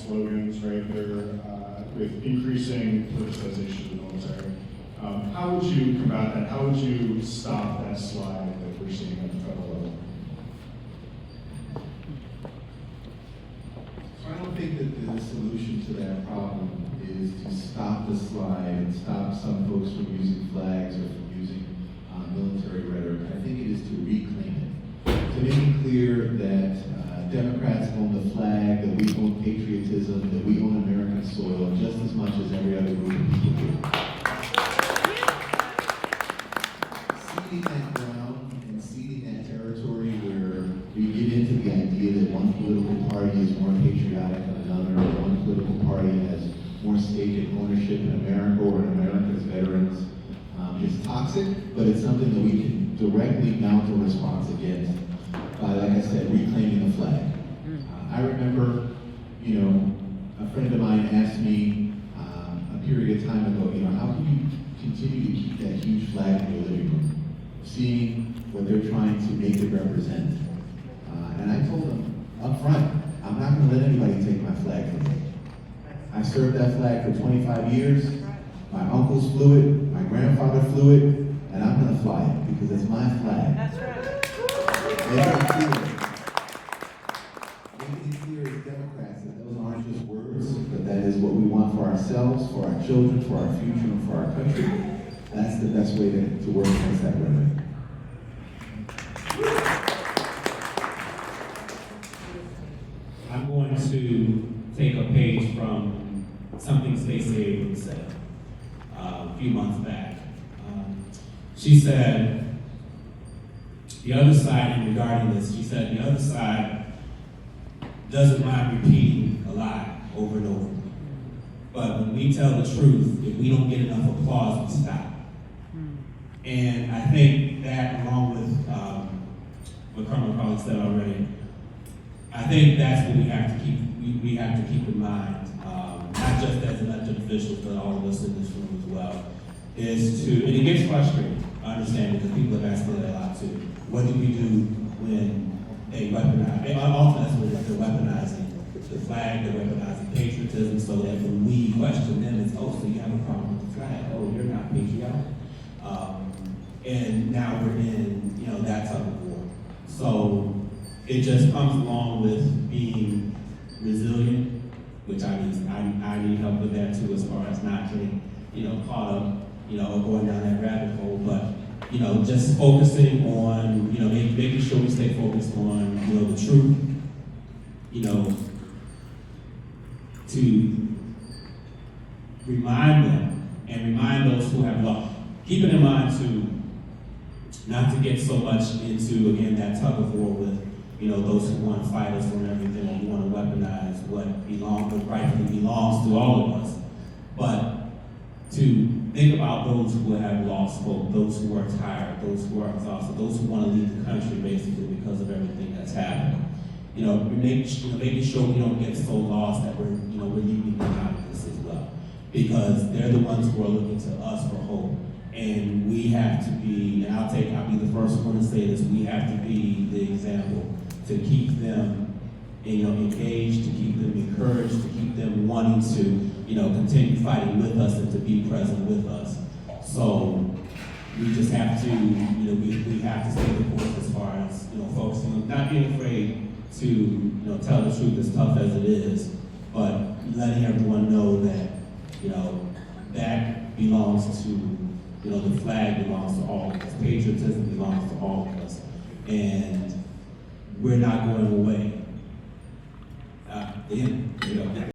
slogans, right? They're with increasing politicization of the military. How would you combat that? How would you stop that slide that we're seeing at the federal level? So I don't think that the solution to that problem is to stop the slide and stop some folks from using flags or from using military rhetoric. I think it is to reclaim it. To make it clear that Democrats own the flag, that we own patriotism, that we own American soil just as much as every other group of people do. Ceding that ground and ceding that territory where we get into the idea that one political party is more patriotic than another, or one political party has more stake in ownership in America or in America's veterans, is toxic, but it's something that we can directly mount a response against by, like I said, reclaiming the flag. I remember, a friend of mine asked me a period of time ago, how can you continue to keep that huge flag in your living room, seeing what they're trying to make it represent? And I told them up front, I'm not going to let anybody take my flag from me. I served that flag for 25 years. My uncles flew it, my grandfather flew it, and I'm going to fly it because it's my flag. That's right. Making it clear as Democrats that those aren't just words, but that is what we want for ourselves, for our children, for our future, and for our country. That's the best way to work against that rhetoric. I'm going to take a page from something Stacey Abrams said a few months back. She said, the other side, and regarding this, she said, the other side doesn't mind repeating a lie over and over. But when we tell the truth, if we don't get enough applause, we stop. And I think that, along with what Colonel Collins said already, I think that's what we have to keep in mind, not just as elected officials, but all of us in this room as well, is to, and it gets frustrating, I understand, because people have asked me that a lot too. What do we do when they weaponize, ultimately they're weaponizing the flag, they're weaponizing patriotism, so that when we question them, it's, oh, so you have a problem with the flag, oh, you're not patriotic. And now we're in, that type of war. So it just comes along with being resilient, which I need help with that too, as far as not getting, caught up, or going down that rabbit hole. But, just focusing on, making sure we stay focused on, the truth, to remind them and remind those who have lost. Keeping in mind too, not to get so much into, again, that tug of war with, those who want to fight us on everything, or who want to weaponize what rightfully belongs to all of us. But to think about those who have lost hope, those who are tired, those who are exhausted, those who want to leave the country basically because of everything that's happened. Making sure we don't get so lost that we're leaving them out of this as well. Because they're the ones who are looking to us for hope. And we have to be, and I'll be the first one to say this, we have to be the example to keep them, engaged, to keep them encouraged, to keep them wanting to, continue fighting with us and to be present with us. So we just have to, we have to stay the course as far as, focusing on not being afraid to, tell the truth as tough as it is, but letting everyone know that, that belongs to, the flag belongs to all of us. Patriotism belongs to all of us. And we're not going away.